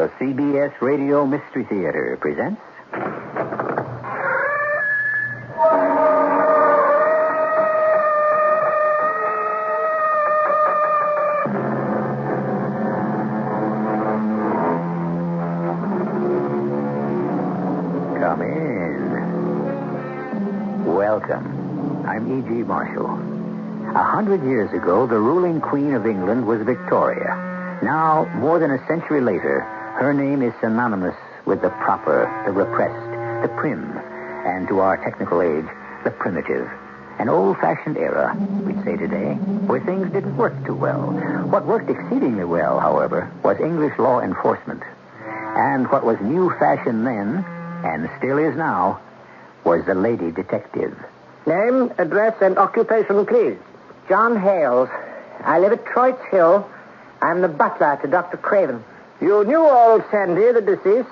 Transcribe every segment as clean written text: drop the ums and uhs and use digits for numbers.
The CBS Radio Mystery Theater presents... Come in. Welcome. I'm E.G. Marshall. 100 years ago, the ruling queen of England was Victoria. Now, more than a century later, her name is synonymous with the proper, the repressed, the prim, and to our technical age, the primitive. An old-fashioned era, we'd say today, where things didn't work too well. What worked exceedingly well, however, was English law enforcement. And what was new fashion then, and still is now, was the lady detective. Name, address, and occupation, please. John Hales. I live at Troyte Hill. I'm the butler to Dr. Craven. You knew old Sandy, the deceased?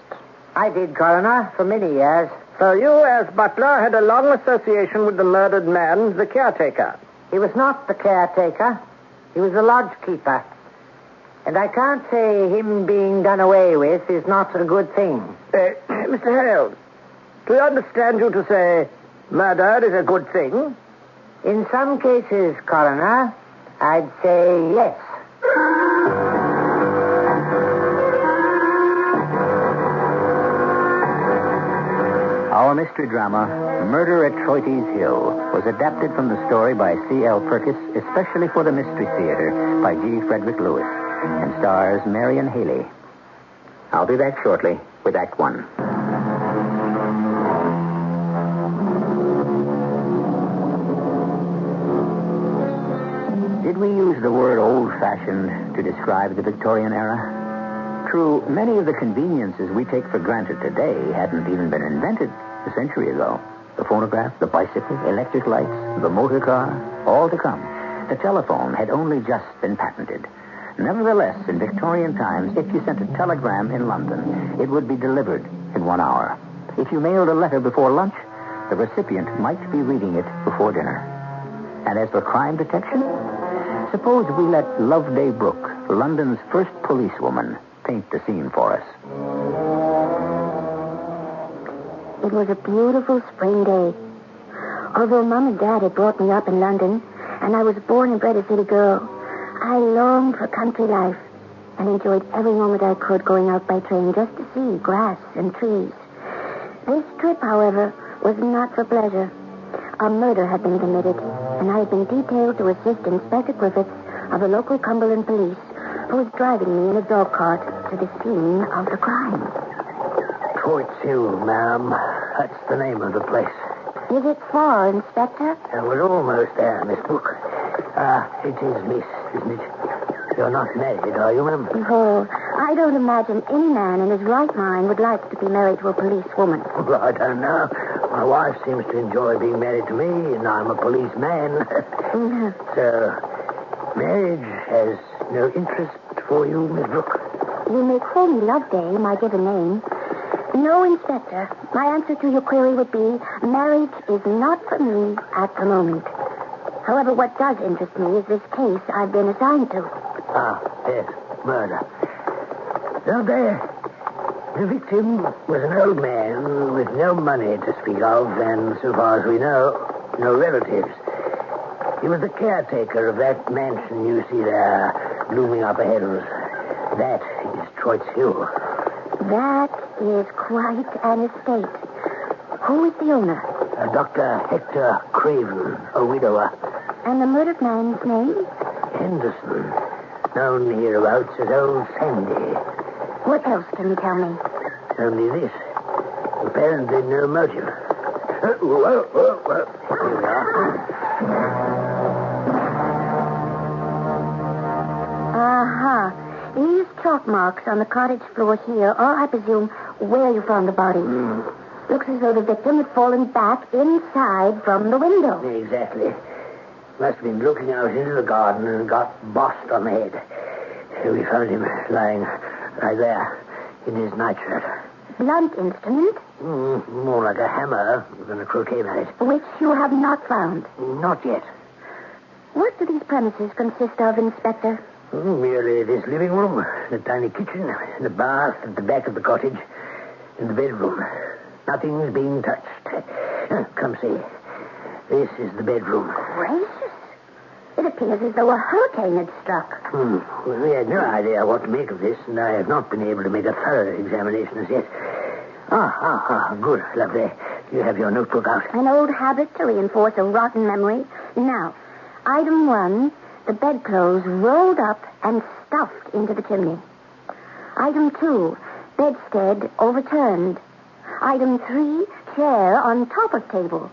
I did, Coroner, for many years. So you, as butler, had a long association with the murdered man, the caretaker? He was not the caretaker. He was the lodge keeper. And I can't say him being done away with is not a good thing. Mr. Hales, do I understand you to say murder is a good thing? In some cases, Coroner, I'd say yes. Our mystery drama, Murder at Troyte's Hill, was adapted from the story by C.L. Purkis, especially for the Mystery Theater, by G. Frederick Lewis, and stars Marion Haley. I'll be back shortly with Act One. Did we use the word old-fashioned to describe the Victorian era? True, many of the conveniences we take for granted today hadn't even been invented a century ago. The phonograph, the bicycle, electric lights, the motor car, all to come. The telephone had only just been patented. Nevertheless, in Victorian times, if you sent a telegram in London, it would be delivered in 1 hour. If you mailed a letter before lunch, the recipient might be reading it before dinner. And as for crime detection, suppose we let Loveday Brooke, London's first policewoman, paint the scene for us. It was a beautiful spring day. Although Mom and Dad had brought me up in London, and I was born and bred a city girl, I longed for country life and enjoyed every moment I could going out by train just to see grass and trees. This trip, however, was not for pleasure. A murder had been committed, and I had been detailed to assist Inspector Griffiths of the local Cumberland police, who was driving me in a dog cart to the scene of the crime. Troyte Hill, ma'am. That's the name of the place. Is it far, Inspector? We're almost there, Miss Brooke. It is, miss, isn't it? You're not married, are you, ma'am? Oh, I don't imagine any man in his right mind would like to be married to a policewoman. Well, I don't know. My wife seems to enjoy being married to me, and I'm a policeman. So, marriage has no interest for you, Miss Brooke? You may call me Loveday, my given name. No, Inspector. My answer to your query would be, marriage is not for me at the moment. However, what does interest me is this case I've been assigned to. Yes, murder. Loveday, the victim was an old man with no money to speak of, and so far as we know, no relatives. He was the caretaker of that mansion you see there, looming up ahead of us. That is Troyte Hill. That is quite an estate. Who is the owner? Dr. Hector Craven, a widower. And the murdered man's name? Henderson, known hereabouts as Old Sandy. What else can you tell me? Only this. Apparently no motive. Whoa. Here we are. Uh-huh. These chalk marks on the cottage floor here are, I presume, where you found the body. Looks as though the victim had fallen back inside from the window. Exactly. Must have been looking out into the garden and got bossed on the head. We found him lying right there in his nightshirt. Blunt instrument? More like a hammer than a croquet mallet. Which you have not found. Not yet. What do these premises consist of, Inspector? Merely this living room, the tiny kitchen, the bath at the back of the cottage, and the bedroom. Nothing's being touched. Come see. This is the bedroom. Gracious. It appears as though a hurricane had struck. Well, we had no idea what to make of this, and I have not been able to make a thorough examination as yet. Good, lovely. You have your notebook out. An old habit to reinforce a rotten memory. Now, item 1, the bedclothes rolled up and stuffed into the chimney. Item 2, bedstead overturned. Item 3, chair on top of table.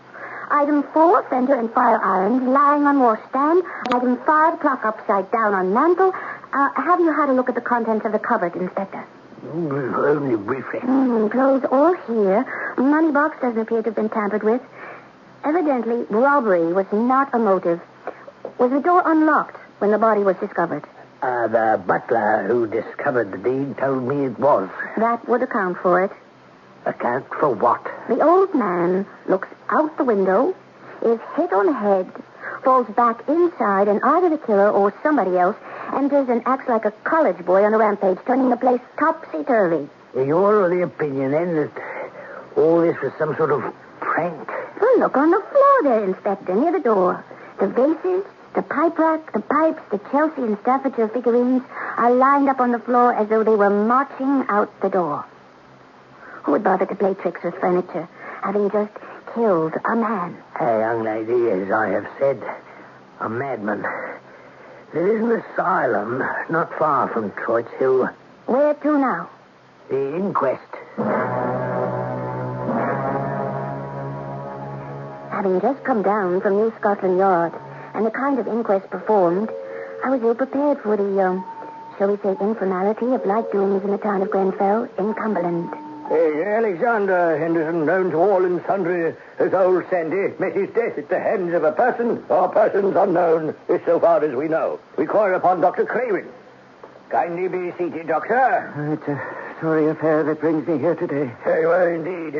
Item 4, fender and fire irons lying on washstand. Item 5, clock upside down on mantel. Have you had a look at the contents of the cupboard, Inspector? Only briefly. Clothes all here. Money box doesn't appear to have been tampered with. Evidently, robbery was not a motive. Was the door unlocked when the body was discovered? The butler who discovered the deed told me it was. That would account for it. Account for what? The old man looks out the window, is hit on the head, falls back inside, and either the killer or somebody else enters and acts like a college boy on a rampage, turning the place topsy-turvy. You're of the opinion, then, that all this was some sort of prank? Well, look on the floor there, Inspector, near the door. The vases, the pipe rack, the pipes, the Chelsea and Staffordshire figurines are lined up on the floor as though they were marching out the door. Who would bother to play tricks with furniture, having just killed a man? A young lady, as I have said, a madman. There is an asylum not far from Troyte Hill. Where to now? The inquest. Having just come down from New Scotland Yard and the kind of inquest performed, I was ill prepared for the, shall we say, informality of like doings in the town of Grenfell in Cumberland. Alexander Henderson, known to all and sundry as Old Sandy, met his death at the hands of a person or persons unknown, so far as we know. We call upon Dr. Craven. Kindly be seated, Doctor. It's a sorry affair that brings me here today. Very well, indeed.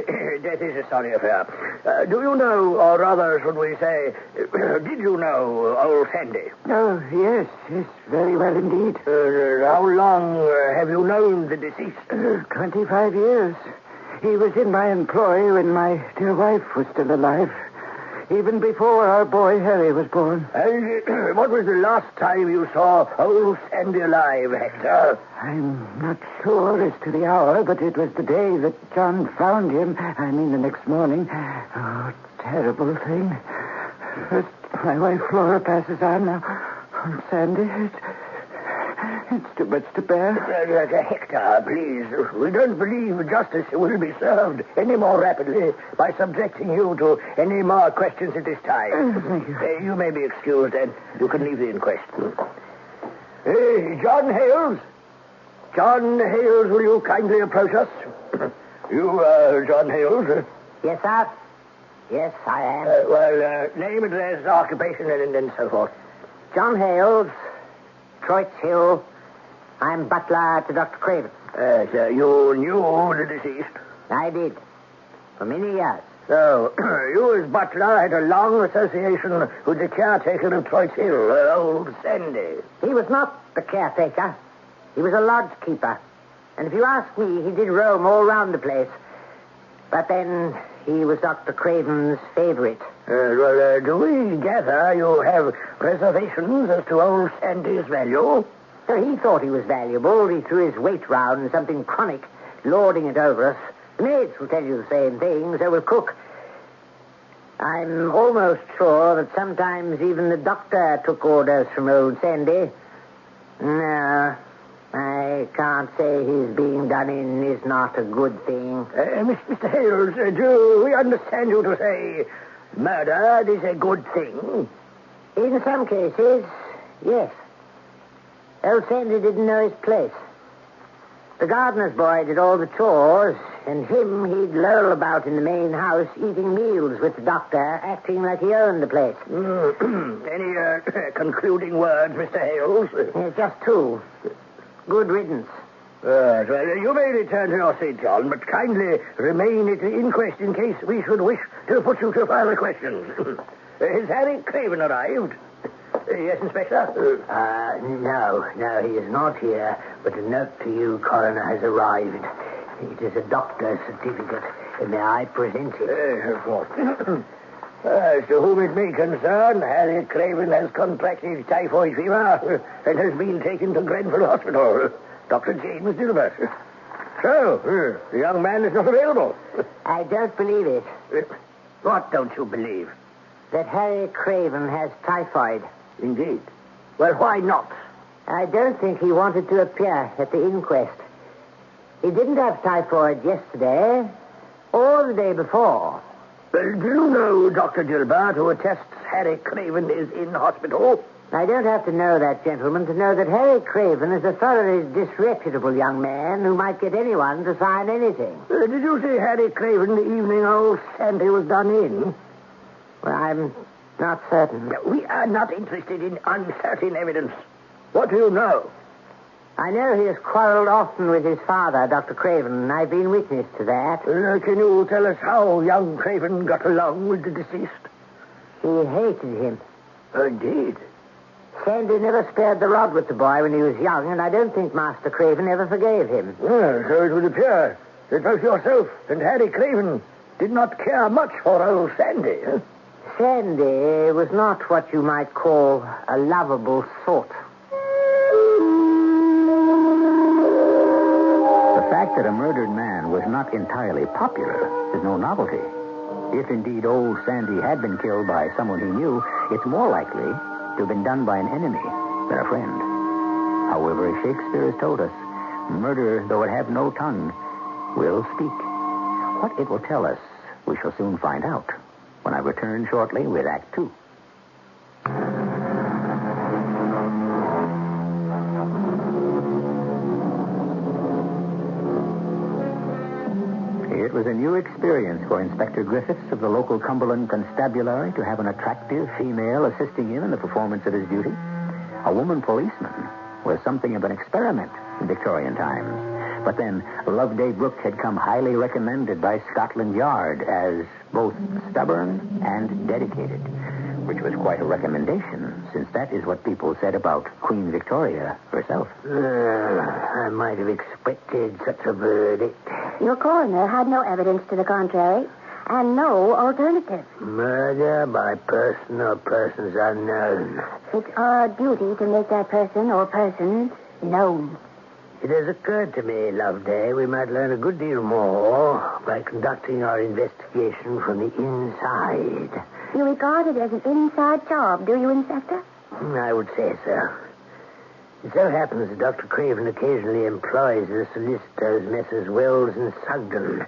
Death is a sorry affair. Do you know, or rather, should we say, did you know Old Sandy? Oh, yes, very well indeed. How long have you known the deceased? 25 years. He was in my employ when my dear wife was still alive. Even before our boy Harry was born. And what was the last time you saw Old Sandy alive, Hector? I'm not sure as to the hour, but it was the day that John found him. I mean, the next morning. Oh, terrible thing. First, my wife Flora passes on. Now, Sandy, it's too much to bear. Hector, please. We don't believe justice will be served any more rapidly by subjecting you to any more questions at this time. Thank you. You may be excused, and you can leave the inquest. John Hales. John Hales, will you kindly approach us? You, John Hales? Yes, sir. Yes, I am. Name, address, occupation, and so forth. John Hales, Troyte Hill. I'm butler to Dr. Craven. So you knew the deceased? I did. For many years. So, you as butler had a long association with the caretaker of Troyte Hill, old Sandy. He was not the caretaker. He was a lodge keeper. And if you ask me, he did roam all round the place. But then he was Dr. Craven's favorite. Do we gather you have reservations as to old Sandy's value? So he thought he was valuable. He threw his weight round, something chronic, lording it over us. The maids will tell you the same thing, so will cook. I'm almost sure that sometimes even the doctor took orders from old Sandy. No, I can't say his being done in is not a good thing. Mr. Hales, do we understand you to say murder is a good thing? In some cases, yes. Old Sandy didn't know his place. The gardener's boy did all the chores, and he'd loll about in the main house eating meals with the doctor, acting like he owned the place. Any concluding words, Mr. Hales? Just two. Good riddance. Well, you may return to your seat, John, but kindly remain at the inquest in case we should wish to put you to further questions. Has Harry Craven arrived? Yes, Inspector? No, he is not here, but a note to you, Coroner, has arrived. It is a doctor's certificate. May I present it? Of course. As to whom it may concern, Harry Craven has contracted typhoid fever and has been taken to Grenfell Hospital. Dr. James Gilbert. So, the young man is not available. I don't believe it. What don't you believe? That Harry Craven has typhoid. Indeed. Well, why not? I don't think he wanted to appear at the inquest. He didn't have typhoid yesterday or the day before. Well, do you know Dr. Gilbert, who attests Harry Craven is in hospital? I don't have to know that, gentlemen, to know that Harry Craven is a thoroughly disreputable young man who might get anyone to sign anything. Did you see Harry Craven the evening old Sandy was done in? Well, I'm not certain. We are not interested in uncertain evidence. What do you know? I know he has quarreled often with his father, Dr. Craven, and I've been witness to that. Can you tell us how young Craven got along with the deceased? He hated him. Indeed. Sandy never spared the rod with the boy when he was young, and I don't think Master Craven ever forgave him. Well, so it would appear that both yourself and Harry Craven did not care much for old Sandy. Huh? Sandy was not what you might call a lovable sort. The fact that a murdered man was not entirely popular is no novelty. If indeed old Sandy had been killed by someone he knew, it's more likely to have been done by an enemy than a friend. However, as Shakespeare has told us, murder, though it have no tongue, will speak. What it will tell us, we shall soon find out when I return shortly with Act 2. It was a new experience for Inspector Griffiths of the local Cumberland Constabulary to have an attractive female assisting him in the performance of his duty. A woman policeman was something of an experiment in Victorian times. But then, Loveday Brooke had come highly recommended by Scotland Yard as both stubborn and dedicated, which was quite a recommendation, since that is what people said about Queen Victoria herself. I might have expected such a verdict. Your coroner had no evidence to the contrary, and no alternative. Murder by person or persons unknown. It's our duty to make that person or persons known. It has occurred to me, Loveday, we might learn a good deal more by conducting our investigation from the inside. You regard it as an inside job, do you, Inspector? I would say so. It so happens that Dr. Craven occasionally employs the solicitors, Messrs. Wells and Sugden,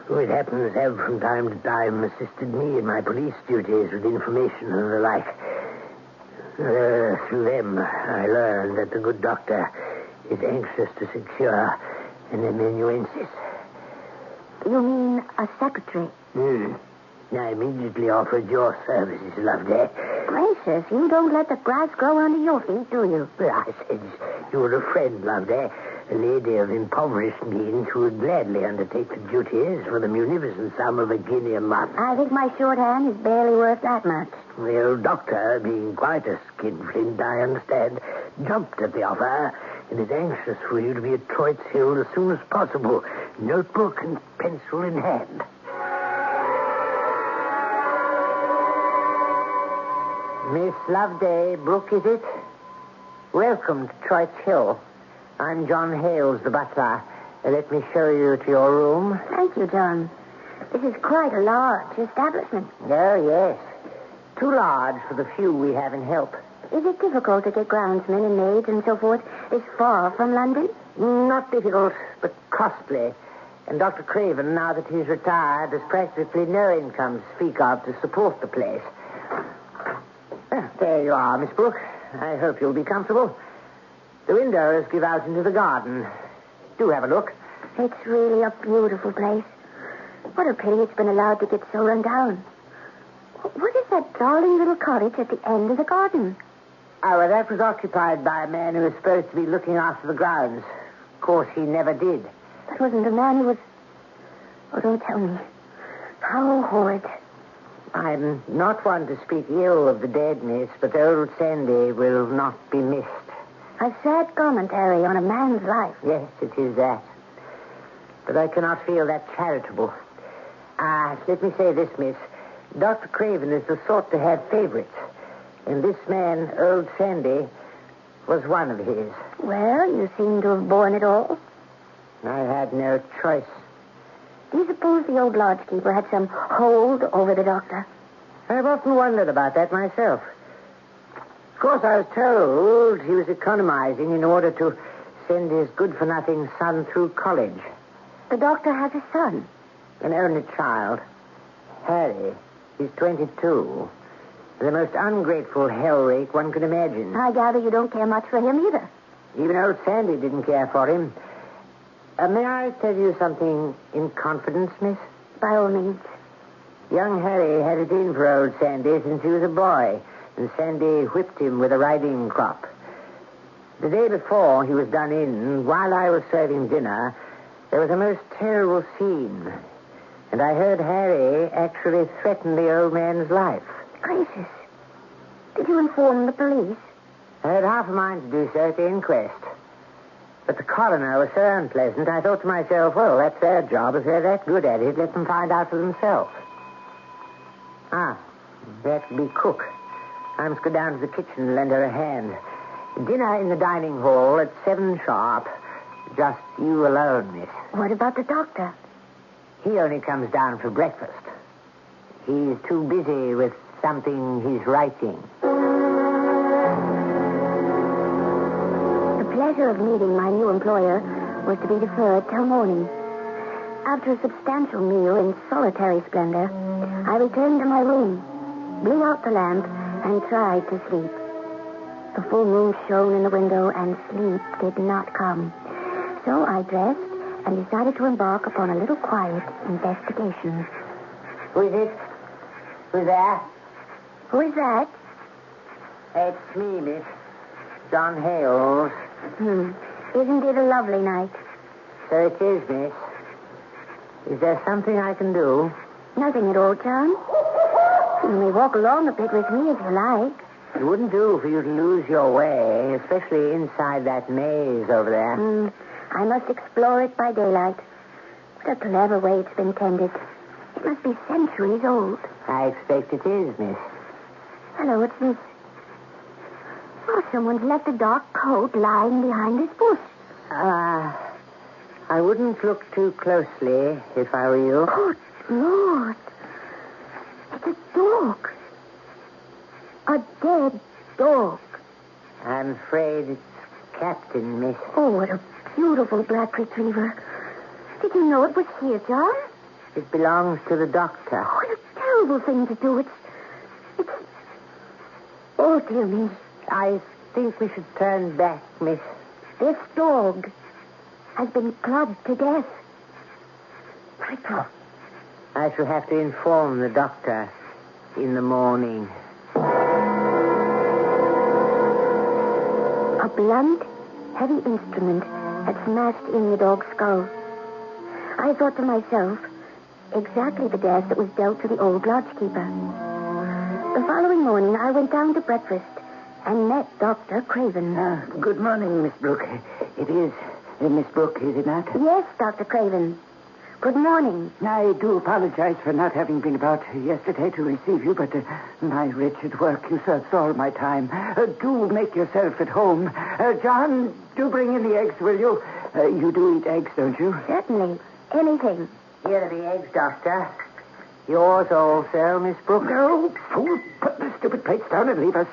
who it happens have from time to time assisted me in my police duties with information and the like. Through them, I learned that the good doctor is anxious to secure an amanuensis. You mean a secretary? I immediately offered your services, Loveday. Gracious, you don't let the grass grow under your feet, do you? Well, I said you were a friend, Loveday. A lady of impoverished means who would gladly undertake the duties for the munificent sum of a guinea a month. I think my shorthand is barely worth that much. The old doctor, being quite a skinflint, I understand, jumped at the offer and is anxious for you to be at Troyte Hill as soon as possible, notebook and pencil in hand. Miss Loveday Brooke, is it? Welcome to Troyte Hill. I'm John Hales, the butler. Let me show you to your room. Thank you, John. This is quite a large establishment. Oh, yes. Too large for the few we have in help. Is it difficult to get groundsmen and maids and so forth this far from London? Not difficult, but costly. And Dr. Craven, now that he's retired, has practically no income to speak of to support the place. There you are, Miss Brooke. I hope you'll be comfortable. The windows give out into the garden. Do have a look. It's really a beautiful place. What a pity it's been allowed to get so run down. What is that darling little cottage at the end of the garden? Oh, well, that was occupied by a man who was supposed to be looking after the grounds. Of course, he never did. That wasn't a man who was... Oh, don't tell me. How horrid. I'm not one to speak ill of the dead, miss, but old Sandy will not be missed. A sad commentary on a man's life. Yes, it is that. But I cannot feel that charitable. Let me say this, miss. Dr. Craven is the sort to have favorites. And this man, old Sandy, was one of his. Well, you seem to have borne it all. I had no choice. Do you suppose the old lodgekeeper had some hold over the doctor? I've often wondered about that myself. Of course, I was told he was economizing in order to send his good-for-nothing son through college. The doctor has a son. An only child. Harry. He's 22. The most ungrateful hell-rake one could imagine. I gather you don't care much for him either. Even old Sandy didn't care for him. May I tell you something in confidence, miss? By all means. Young Harry had it in for old Sandy since he was a boy, and Sandy whipped him with a riding crop. The day before he was done in, while I was serving dinner, there was a most terrible scene, and I heard Harry actually threaten the old man's life. Gracious. Did you inform the police? I had half a mind to do so at the inquest. But the coroner was so unpleasant, I thought to myself, well, that's their job. If they're that good at it, let them find out for themselves. That would be cook. I must go down to the kitchen and lend her a hand. Dinner in the dining hall at 7 sharp. Just you alone, miss. What about the doctor? He only comes down for breakfast. He's too busy with something he's writing. The pleasure of meeting my new employer was to be deferred till morning. After a substantial meal in solitary splendor, I returned to my room, blew out the lamp, and tried to sleep. The full moon shone in the window, and sleep did not come. So I dressed and decided to embark upon a little quiet investigation. Who is it? Who's there? Who is that? It's me, miss. John Hales. Isn't it a lovely night? So it is, miss. Is there something I can do? Nothing at all, John. You may walk along a bit with me if you like. It wouldn't do for you to lose your way, especially inside that maze over there. I must explore it by daylight. What a clever way it's been tended. It must be centuries old. I expect it is, miss. Hello, what's this? Oh, someone's left a dark coat lying behind this bush. I wouldn't look too closely if I were you. Good Lord. It's a dog. A dead dog. I'm afraid it's Captain, miss. Oh, what a beautiful black retriever. Did you know it was here, John? It belongs to the doctor. Oh, what a terrible thing to do. It's... Oh, dear me. I think we should turn back, miss. This dog has been clubbed to death. Frightful. I shall have to inform the doctor in the morning. A blunt, heavy instrument had smashed in the dog's skull. I thought to myself, exactly the death that was dealt to the old lodgekeeper. The following morning, I went down to breakfast and met Dr. Craven. Good morning, Miss Brooke. It is Miss Brooke, is it not? Yes, Dr. Craven. Good morning. I do apologize for not having been about yesterday to receive you, but my wretched work usurps all my time. Do make yourself at home. John, do bring in the eggs, will you? You do eat eggs, don't you? Certainly. Anything. Here are the eggs, Doctor. Yours also, Miss Brooke. No, fool, put the stupid plates down and leave us.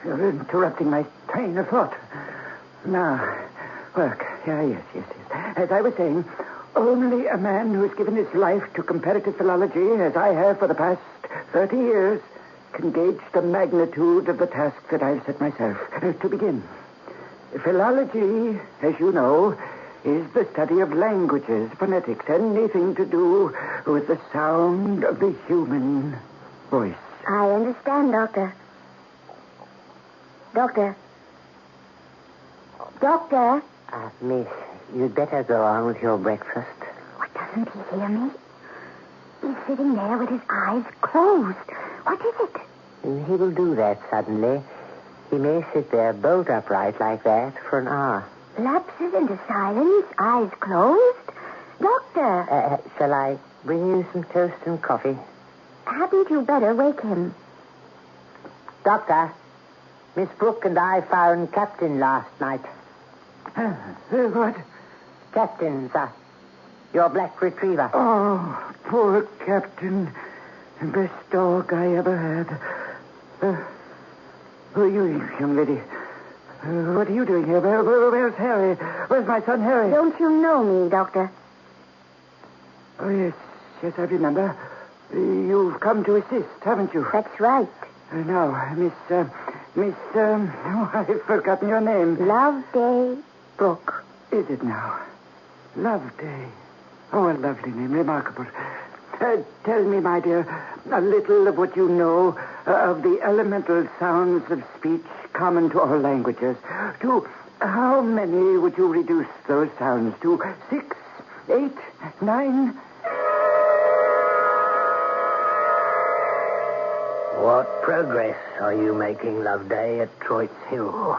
You're interrupting my train of thought. Now, work. Yes. As I was saying, only a man who has given his life to comparative philology, as I have for the past 30 years, can gauge the magnitude of the task that I've set myself. To begin, philology, as you know, is the study of languages, phonetics, anything to do with the sound of the human voice. I understand, Doctor. Doctor? Miss, you'd better go on with your breakfast. What, doesn't he hear me? He's sitting there with his eyes closed. What is it? He will do that suddenly. He may sit there bolt upright like that for an hour. Lapses into silence, eyes closed. Doctor! Shall I bring you some toast and coffee? Hadn't you better wake him? Doctor, Miss Brooke and I found Captain last night. What? Captain, sir. Your black retriever. Oh, poor Captain. Best dog I ever had. Who are you, young lady? What are you doing here? Where's Harry? Where's my son Harry? Don't you know me, Doctor? Oh, yes, I remember. You've come to assist, haven't you? That's right. Now, I've forgotten your name. Loveday Brooke. Is it now? Loveday. Oh, a lovely name, remarkable. Tell me, my dear, a little of what you know of the elemental sounds of speech common to all languages. To how many would you reduce those sounds to? 6, 8, 9? What progress are you making, Loveday, at Troyte Hill?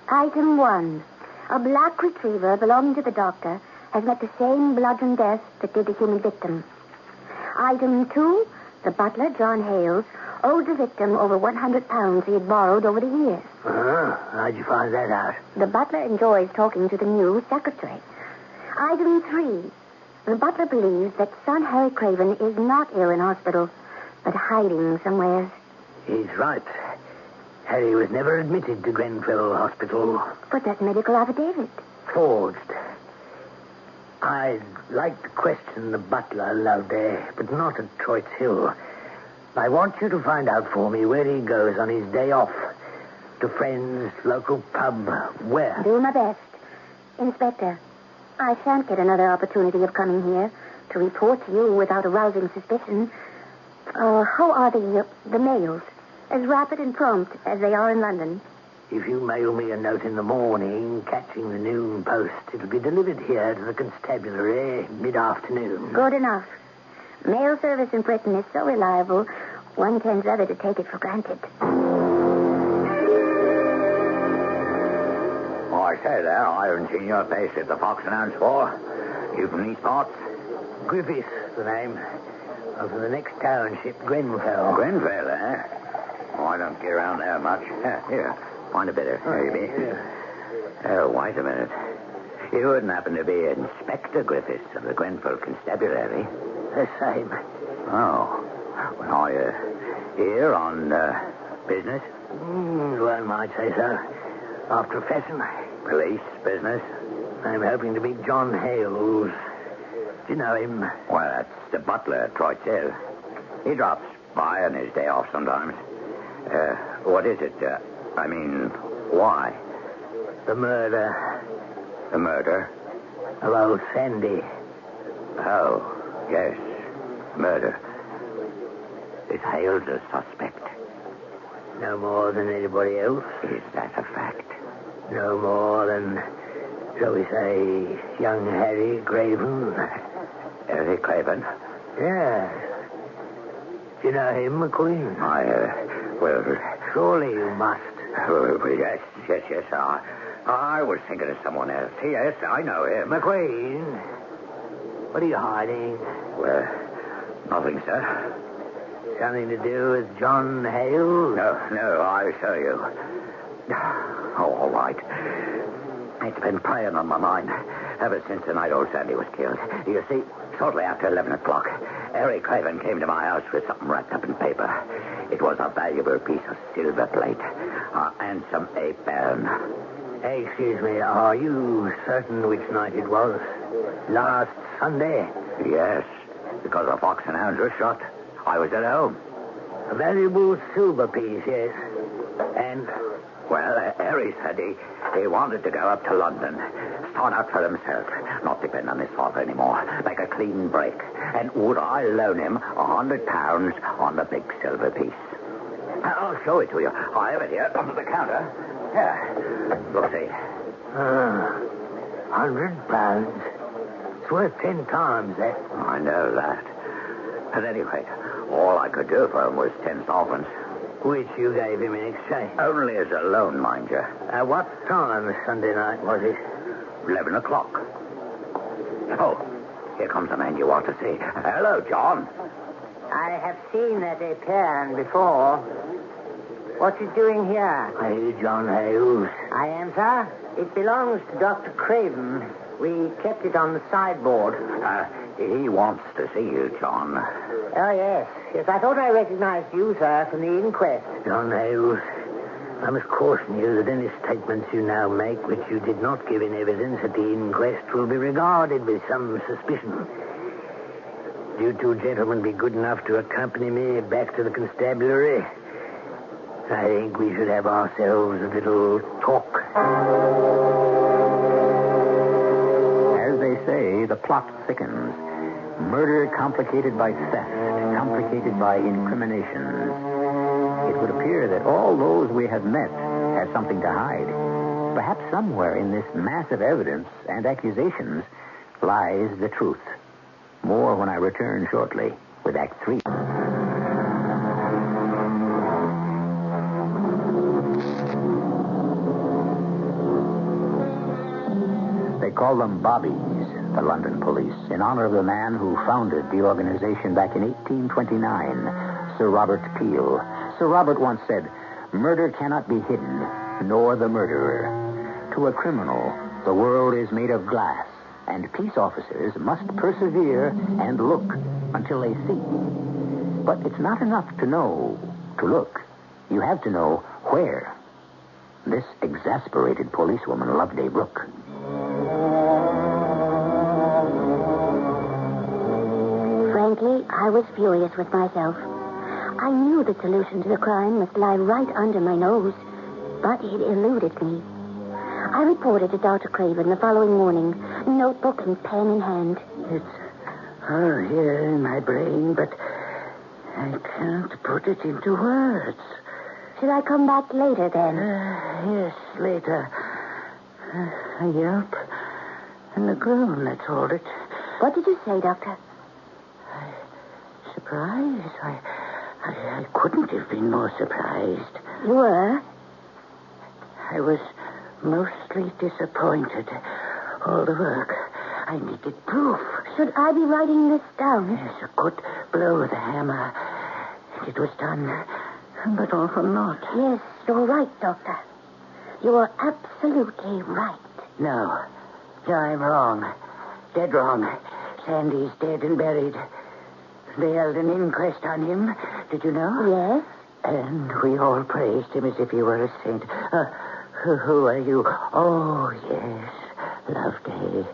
Item 1. A black retriever belonging to the doctor has met the same bludgeon death that did the human victim. Item 2. The butler, John Hales, owed the victim over 100 pounds he had borrowed over the years. How'd you find that out? The butler enjoys talking to the new secretary. Item 3. The butler believes that son Harry Craven is not ill in hospital, but hiding somewhere. He's right. Harry was never admitted to Grenfell Hospital. But that medical affidavit. Forged. I'd like to question the butler, Loveday, but not at Troyte Hill. I want you to find out for me where he goes on his day off. To friends, local pub, where? Do my best. Inspector, I shan't get another opportunity of coming here to report to you without arousing suspicion. How are the mails? As rapid and prompt as they are in London? If you mail me a note in the morning, catching the noon post, it'll be delivered here to the constabulary mid-afternoon. Good enough. Mail service in Britain is so reliable, one tends rather to take it for granted. Oh, I say there, I haven't seen your face at the Fox and Hounds for. You from these parts? Griffith's the name. I'm from the next township, Grenfell. Grenfell, eh? Oh, I don't get around there much. Here, find a bit of maybe. Oh, wait a minute. You wouldn't happen to be Inspector Griffiths of the Grenfell Constabulary? The same. Oh. Well, are you here on business? One might say so. Our profession. Police business? I'm hoping to meet John Hales. Do you know him? Well, that's the butler at Troyte Hill. He drops by on his day off sometimes. What is it? Why? The murder. The murder? Of old Sandy. Oh, yes. Murder. Is Hales a suspect? No more than anybody else. Is that a fact? No more than, shall we say, young Harry Craven. Harry Craven? Yes. Do you know him, McQueen? Surely you must. Yes. I was thinking of someone else. Yes, I know him. McQueen, what are you hiding? Well, nothing, sir. Something to do with John Hale? No, I show you. Oh, all right. It's been preying on my mind ever since the night old Sandy was killed. You see, shortly after 11 o'clock, Harry Craven came to my house with something wrapped up in paper. It was a valuable piece of silver plate and some ape-bone. Excuse me, are you certain which night it was? Last Sunday? Yes, because the Fox and Hounds were shot. I was at home. A valuable silver piece, yes. And? Well, Harry said he wanted to go up to London, start out for himself, not depend on his father anymore, make a clean break. And would I loan him £100 on the big silver piece? I'll show it to you. I have it here under the counter. Here. Look, see. £100. It's worth 10 times that. I know that. At any rate, all I could do for him was 10 sovereigns. Which you gave him in exchange. Only as a loan, mind you. At what time Sunday night was it? 11 o'clock. Oh, here comes a man you ought to see. Hello, John. I have seen that appearance before. What you doing here? Hey, John Hales. I am, sir. It belongs to Dr. Craven. We kept it on the sideboard. He wants to see you, John. Oh, yes. Yes, I thought I recognized you, sir, from the inquest. John Hales, I must caution you that any statements you now make which you did not give in evidence at the inquest will be regarded with some suspicion. You two gentlemen be good enough to accompany me back to the constabulary. I think we should have ourselves a little talk. As they say, the plot thickens. Murder complicated by theft, complicated by incriminations. It would appear that all those we have met have something to hide. Perhaps somewhere in this mass of evidence and accusations lies the truth. More when I return shortly with Act 3. They call them Bobbies, the London police, in honor of the man who founded the organization back in 1829, Sir Robert Peel. Sir Robert once said, "Murder cannot be hidden, nor the murderer. To a criminal, the world is made of glass, and peace officers must persevere and look until they see." But it's not enough to know to look. You have to know where. This exasperated policewoman loved a brook. Frankly, I was furious with myself. I knew the solution to the crime must lie right under my nose, but it eluded me. I reported to Dr. Craven the following morning, notebook and pen in hand. It's all here in my brain, but I can't put it into words. Should I come back later, then? Yes, later. A yelp and a groan, that's all it. What did you say, Doctor? Surprised? I couldn't have been more surprised. You were? I was mostly disappointed. All the work. I needed proof. Should I be writing this down? Yes, a good blow of the hammer. It was done, but all for naught. Yes, you're right, Doctor. You are absolutely right. No, I'm wrong. Dead wrong. Sandy's dead and buried. They held an inquest on him. Did you know? Yes. And we all praised him as if he were a saint. Who are you? Oh, yes. Loveday.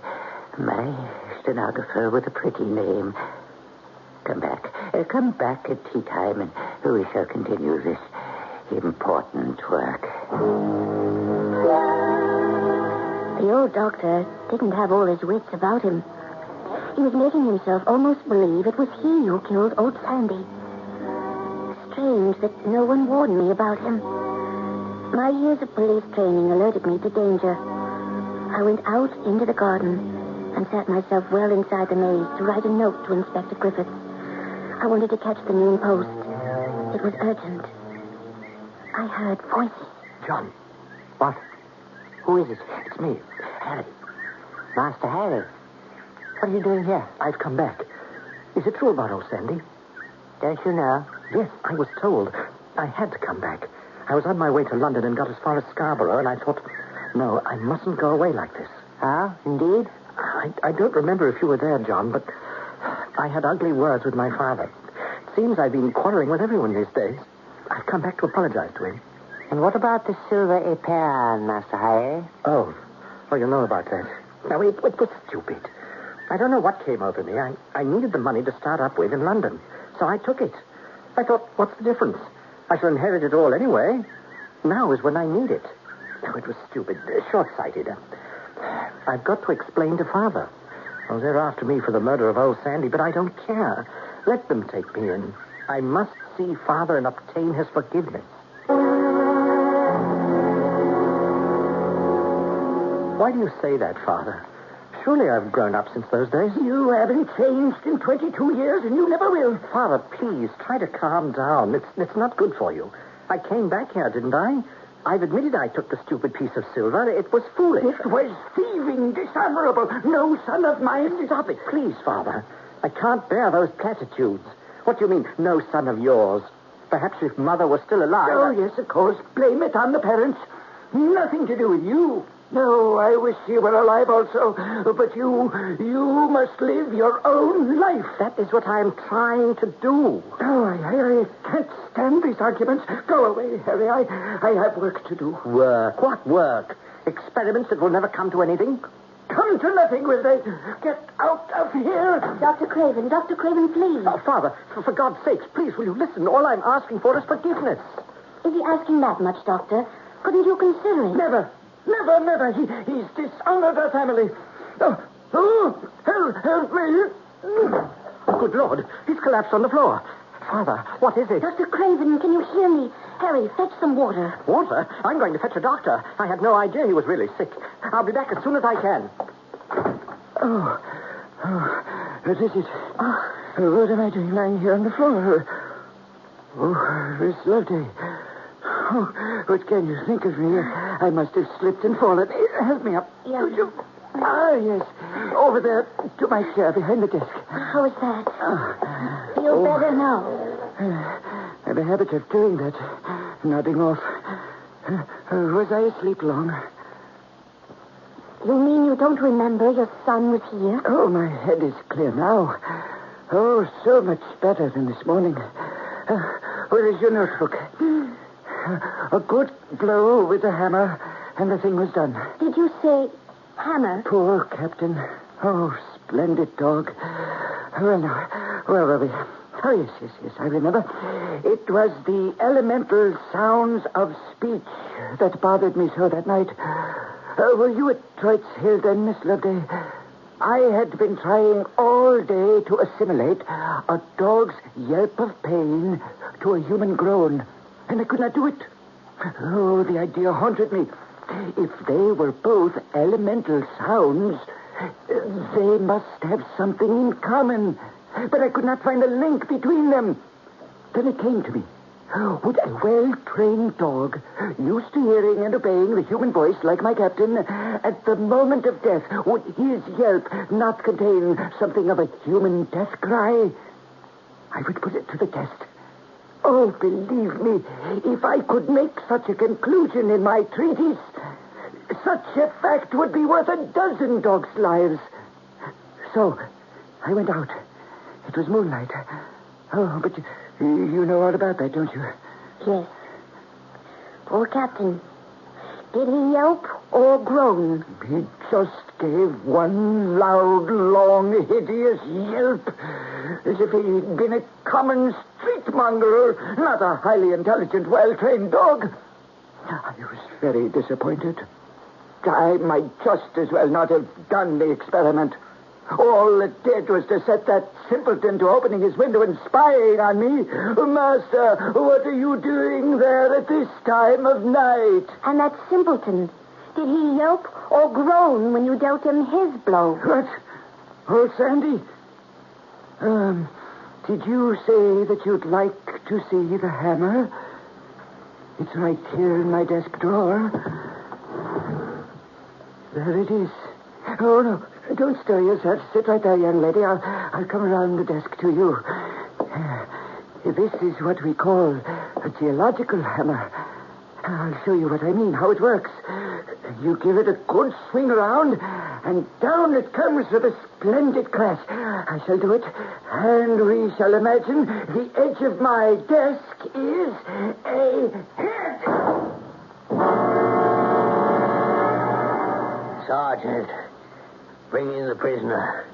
My stenographer with a pretty name. Come back. Come back at tea time and we shall continue this important work. The old doctor didn't have all his wits about him. He was making himself almost believe it was he who killed old Sandy. Strange that no one warned me about him. My years of police training alerted me to danger. I went out into the garden and sat myself well inside the maze to write a note to Inspector Griffiths. I wanted to catch the noon post. It was urgent. I heard voices. John. What? Who is it? It's me, Harry. Master Harry. What are you doing here? I've come back. Is it true about old Sandy? Don't you know? Yes, I was told. I had to come back. I was on my way to London and got as far as Scarborough, and I thought, no, I mustn't go away like this. Ah, indeed? I don't remember if you were there, John, but I had ugly words with my father. It seems I've been quarreling with everyone these days. I've come back to apologize to him. And what about the silver épergne, Master Harry? Oh, you know about that. Now, it was stupid. I don't know what came over me. I needed the money to start up with in London, so I took it. I thought, what's the difference? I shall inherit it all anyway. Now is when I need it. No, it was stupid, short-sighted. I've got to explain to Father. Oh, they're after me for the murder of old Sandy, but I don't care. Let them take me in. I must see Father and obtain his forgiveness. Why do you say that, Father? Surely I've grown up since those days. You haven't changed in 22 years, and you never will. Father, please, try to calm down. It's not good for you. I came back here, didn't I? I've admitted I took the stupid piece of silver. It was foolish. It was thieving, dishonorable. No son of mine. Stop it, please, Father. I can't bear those platitudes. What do you mean, no son of yours? Perhaps if Mother was still alive... Oh, yes, of course. Blame it on the parents. Nothing to do with you. No, I wish you were alive also. But you must live your own life. That is what I am trying to do. Oh, I can't stand these arguments. Go away, Harry. I have work to do. Work? What work? Experiments that will never come to anything? Come to nothing, will they? Get out of here. Dr. Craven, please. Oh, Father, for God's sakes, please, will you listen? All I'm asking for is forgiveness. Is he asking that much, Doctor? Couldn't you consider it? Never. He's dishonored our family. Help me. Oh, good Lord, he's collapsed on the floor. Father, what is it? Dr. Craven, can you hear me? Harry, fetch some water. Water? I'm going to fetch a doctor. I had no idea he was really sick. I'll be back as soon as I can. This is it. What am I doing lying here on the floor? Oh, this lovely. Oh, what can you think of me? I must have slipped and fallen. Help me up. Yes. Yes. Over there to my chair behind the desk. How is that? Feel better now? I have a habit of doing that. Nodding off. Was I asleep long? You mean you don't remember your son was here? Oh, my head is clear now. Oh, so much better than this morning. Where is your notebook? A good blow with the hammer, and the thing was done. Did you say hammer? Poor Captain. Oh, splendid dog. Well, now, where were we? Oh, yes, I remember. It was the elemental sounds of speech that bothered me so that night. Were you at Troyte's Hill then, Miss Loveday? I had been trying all day to assimilate a dog's yelp of pain to a human groan, and I could not do it. Oh, the idea haunted me. If they were both elemental sounds, they must have something in common. But I could not find a link between them. Then it came to me. Would a well-trained dog, used to hearing and obeying the human voice like my captain, at the moment of death, would his yelp not contain something of a human death cry? I would put it to the test. Oh, believe me, if I could make such a conclusion in my treatise, such a fact would be worth a dozen dogs' lives. So, I went out. It was moonlight. Oh, but you know all about that, don't you? Yes. Poor Captain. Did he yelp or groan? He just gave one loud, long, hideous yelp, as if he'd been a common streetmonger or not a highly intelligent, well-trained dog. I was very disappointed. I might just as well not have done the experiment. All it did was to set that simpleton to opening his window and spying on me. Master, what are you doing there at this time of night? And that simpleton, did he yelp or groan when you dealt him his blow? What? Oh, Sandy. Did you say that you'd like to see the hammer? It's right here in my desk drawer. There it is. Oh, no. Don't stir yourself. Sit right there, young lady. I'll come around the desk to you. This is what we call a geological hammer. I'll show you what I mean, how it works. You give it a good swing around, and down it comes with a splendid crash. I shall do it, and we shall imagine the edge of my desk is a head. Sergeant, bring in the prisoner.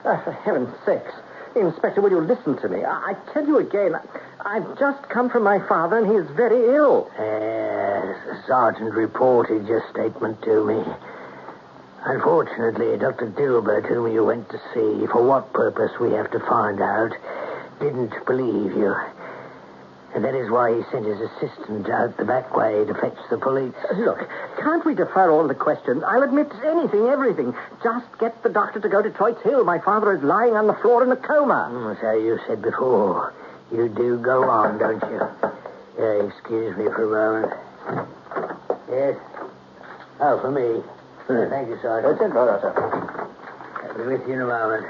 For heaven's sakes. Inspector, will you listen to me? I tell you again, I've just come from my father, and he is very ill. The sergeant reported your statement to me. Unfortunately, Dr. Dilbert, whom you went to see, for what purpose we have to find out, didn't believe you. And that is why he sent his assistant out the back way to fetch the police. Look, can't we defer all the questions? I'll admit anything, everything. Just get the doctor to go to Troyte Hill. My father is lying on the floor in a coma. So you said before. You do go on, don't you? Excuse me for a moment. Yes? Oh, for me. Thank you, Sergeant. That's it, Doctor. I'll be with you in a moment.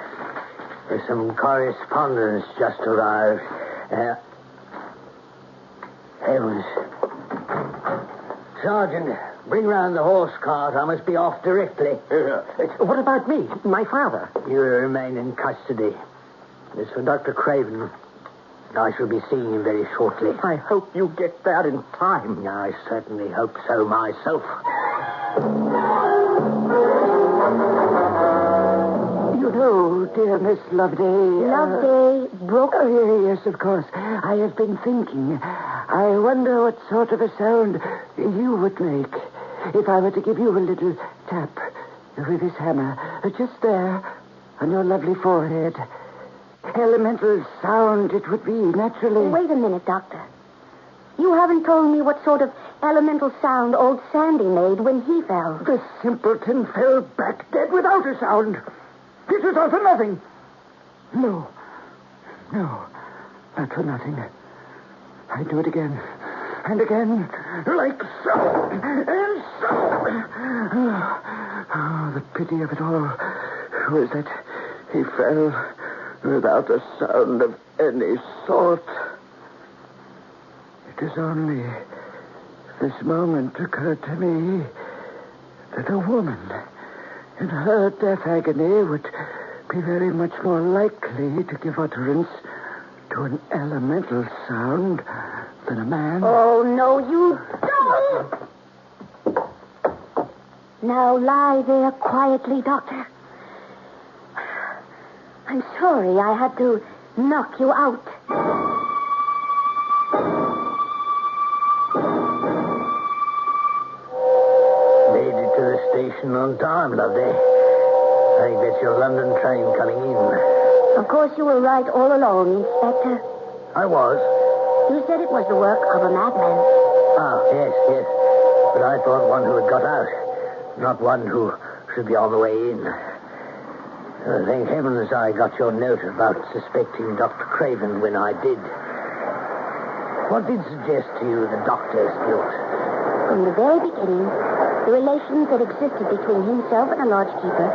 There's some correspondence just arrived. Heavens. Sergeant, bring round the horse cart. I must be off directly. What about me, my father? You will remain in custody. As for Dr. Craven, I shall be seeing him very shortly. I hope you get there in time. I certainly hope so myself. You know, dear Miss Loveday... Loveday Brooke? Yes, of course. I have been thinking. I wonder what sort of a sound you would make if I were to give you a little tap with this hammer. Just there, on your lovely forehead. Elemental sound it would be, naturally. Wait a minute, Doctor. You haven't told me what sort of elemental sound old Sandy made when he fell. The simpleton fell back dead without a sound. It was all for nothing. No, not for nothing. I do it again and again, like so, and so. Oh, the pity of it all was that he fell without a sound of any sort. It is only this moment occurred to me that a woman in her death agony would be very much more likely to give utterance to an elemental sound than a man. Oh, no, you don't! Now lie there quietly, Doctor. I'm sorry I had to knock you out. Made it to the station on time, Loveday. I think that's your London train coming in. Of course you were right all along, Inspector. I was. You said it was the work of a madman. Ah, yes. But I thought one who had got out, not one who should be on the way in. Thank heavens I got your note about suspecting Dr. Craven when I did. What did suggest to you the doctor's guilt? From the very beginning, the relations that existed between himself and the lodgekeeper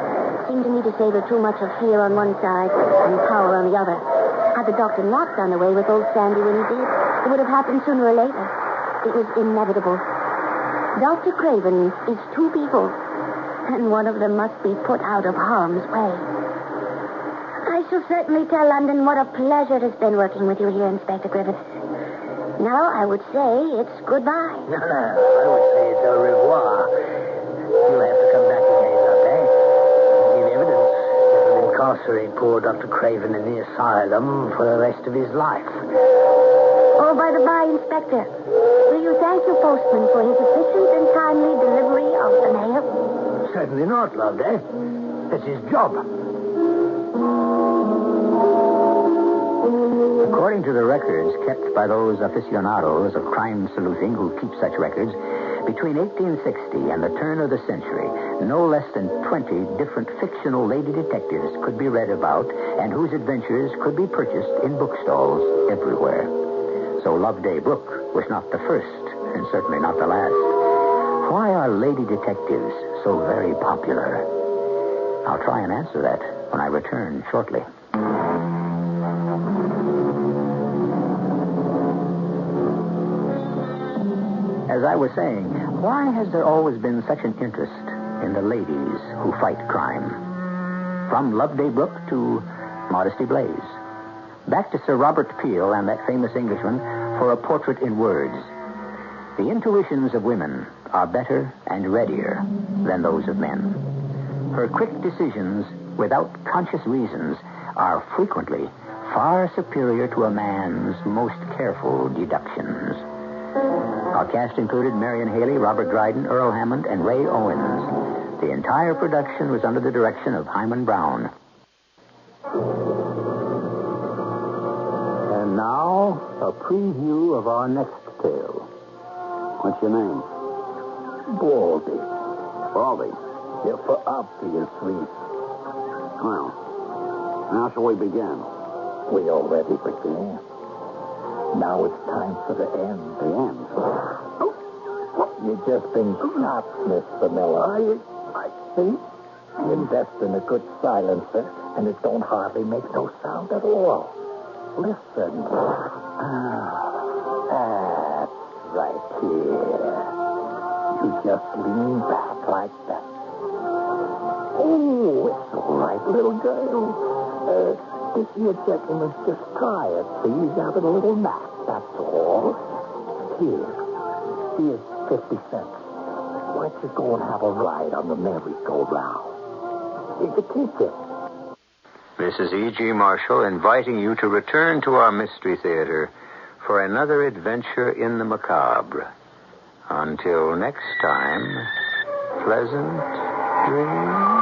seemed to me to savor too much of fear on one side and power on the other. Had the doctor not done away with old Sandy when he did, it would have happened sooner or later. It was inevitable. Dr. Craven is two people, and one of them must be put out of harm's way. I shall certainly tell London what a pleasure it has been working with you here, Inspector Griffiths. Now I would say it's goodbye. No, I would say it's au revoir. You'll have to come back again, Loveday, and give evidence that will incarcerate poor Dr. Craven in the asylum for the rest of his life. Oh, by the by, Inspector, will you thank your postman for his efficient and timely delivery of the mail? Certainly not, Loveday. That's his job. According to the records kept by those aficionados of crime sleuthing who keep such records, between 1860 and the turn of the century, no less than 20 different fictional lady detectives could be read about and whose adventures could be purchased in bookstores everywhere. So Loveday Brooke was not the first, and certainly not the last. Why are lady detectives so very popular? I'll try and answer that when I return shortly. As I was saying, why has there always been such an interest in the ladies who fight crime? From Loveday Brooke to Modesty Blaze. Back to Sir Robert Peel and that famous Englishman for a portrait in words. The intuitions of women are better and readier than those of men. Her quick decisions without conscious reasons are frequently far superior to a man's most careful deductions. Our cast included Marion Haley, Robert Dryden, Earl Hammond, and Ray Owens. The entire production was under the direction of Himan Brown. And now, a a preview of our next tale. What's your name? Baldy. Baldy. Yeah, for obvious reasons. Well, now shall we begin? We already began. Now it's time for the end. The end? You've just been shot, Mr. Miller. I see. You invest in a good silencer, and it don't hardly make no sound at all. Listen. That's right here. You just lean back like that. Oh, it's all right, little girl. This here gentleman's just tired, so he's having a little nap, that's all. Here's 50 cents. Why don't you go and have a ride on the merry-go-round? Here's a ticket. This is E.G. Marshall inviting you to return to our Mystery Theater for another adventure in the macabre. Until next time, pleasant dreams.